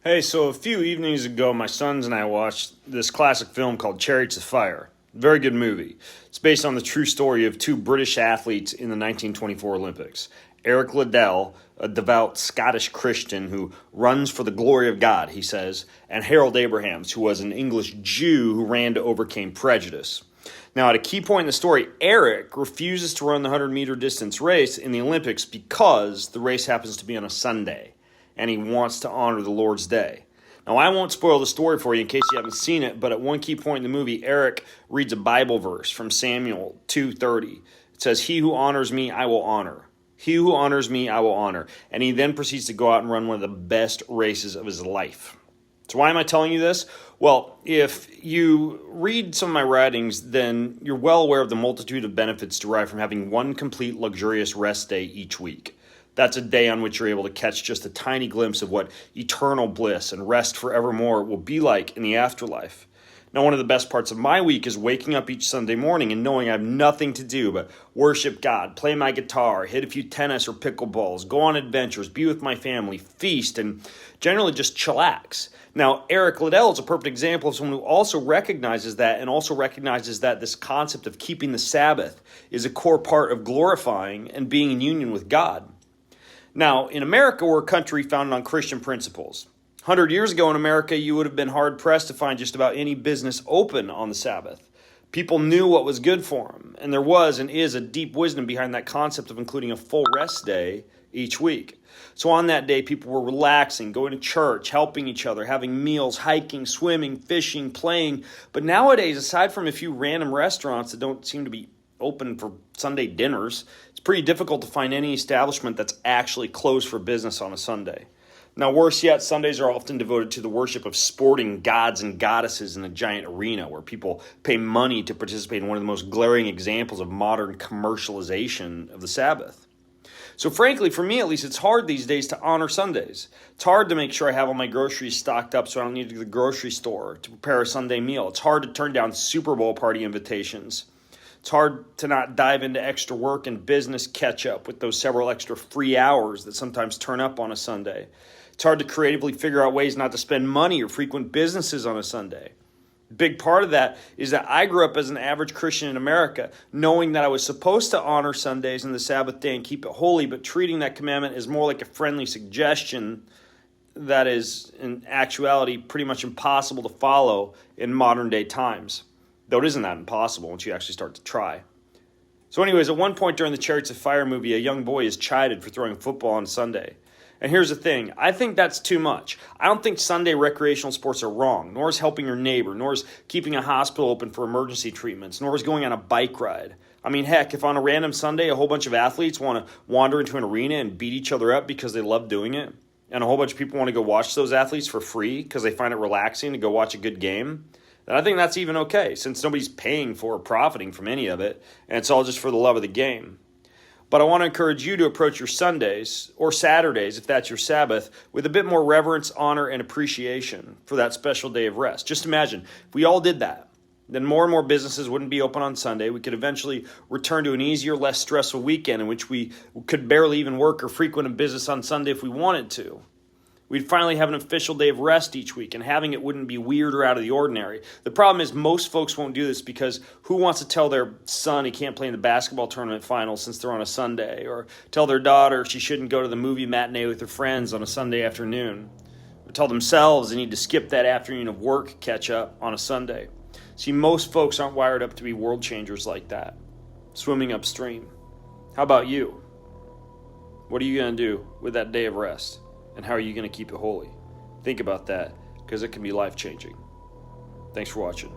Hey, so a few evenings ago, my sons and I watched this classic film called Chariots of Fire. Very good movie. It's based on the true story of two British athletes in the 1924 Olympics. Eric Liddell, a devout Scottish Christian who runs for the glory of God, he says, and Harold Abrahams, who was an English Jew who ran to overcome prejudice. Now, at a key point in the story, Eric refuses to run the 100-meter distance race in the Olympics because the race happens to be on a Sunday, and he wants to honor the Lord's day. Now, I won't spoil the story for you in case you haven't seen it, but at one key point in the movie, Eric reads a Bible verse from Samuel 2:30. It says, "He who honors me, I will honor. He who honors me, I will honor." And he then proceeds to go out and run one of the best races of his life. So why am I telling you this? Well, if you read some of my writings, then you're well aware of the multitude of benefits derived from having one complete luxurious rest day each week. That's a day on which you're able to catch just a tiny glimpse of what eternal bliss and rest forevermore will be like in the afterlife. Now, one of the best parts of my week is waking up each Sunday morning and knowing I have nothing to do but worship God, play my guitar, hit a few tennis or pickleballs, go on adventures, be with my family, feast, and generally just chillax. Now, Eric Liddell is a perfect example of someone who also recognizes that and also recognizes that this concept of keeping the Sabbath is a core part of glorifying and being in union with God. Now, in America, we're a country founded on Christian principles. 100 years ago in America, you would have been hard-pressed to find just about any business open on the Sabbath. People knew what was good for them, and there was and is a deep wisdom behind that concept of including a full rest day each week. So on that day, people were relaxing, going to church, helping each other, having meals, hiking, swimming, fishing, playing. But nowadays, aside from a few random restaurants that don't seem to be open for Sunday dinners, it's pretty difficult to find any establishment that's actually closed for business on a Sunday. Now, worse yet, Sundays are often devoted to the worship of sporting gods and goddesses in a giant arena where people pay money to participate in one of the most glaring examples of modern commercialization of the Sabbath. So frankly, for me at least, it's hard these days to honor Sundays. It's hard to make sure I have all my groceries stocked up so I don't need to go to the grocery store to prepare a Sunday meal. It's hard to turn down Super Bowl party invitations. It's hard to not dive into extra work and business catch-up with those several extra free hours that sometimes turn up on a Sunday. It's hard to creatively figure out ways not to spend money or frequent businesses on a Sunday. A big part of that is that I grew up as an average Christian in America, knowing that I was supposed to honor Sundays and the Sabbath day and keep it holy, but treating that commandment as more like a friendly suggestion that is, in actuality, pretty much impossible to follow in modern day times. Though it isn't that impossible once you actually start to try. So anyways, at one point during the Chariots of Fire movie, a young boy is chided for throwing a football on Sunday. And here's the thing, I think that's too much. I don't think Sunday recreational sports are wrong, nor is helping your neighbor, nor is keeping a hospital open for emergency treatments, nor is going on a bike ride. I mean, heck, if on a random Sunday a whole bunch of athletes want to wander into an arena and beat each other up because they love doing it, and a whole bunch of people want to go watch those athletes for free because they find it relaxing to go watch a good game, then I think that's even okay, since nobody's paying for or profiting from any of it, and it's all just for the love of the game. But I want to encourage you to approach your Sundays, or Saturdays if that's your Sabbath, with a bit more reverence, honor, and appreciation for that special day of rest. Just imagine, if we all did that, then more and more businesses wouldn't be open on Sunday. We could eventually return to an easier, less stressful weekend in which we could barely even work or frequent a business on Sunday if we wanted to. We'd finally have an official day of rest each week, and having it wouldn't be weird or out of the ordinary. The problem is most folks won't do this because who wants to tell their son he can't play in the basketball tournament finals since they're on a Sunday, or tell their daughter she shouldn't go to the movie matinee with her friends on a Sunday afternoon, or tell themselves they need to skip that afternoon of work catch-up on a Sunday. See, most folks aren't wired up to be world changers like that, swimming upstream. How about you? What are you going to do with that day of rest? And how are you going to keep it holy? Think about that, because it can be life-changing. Thanks for watching.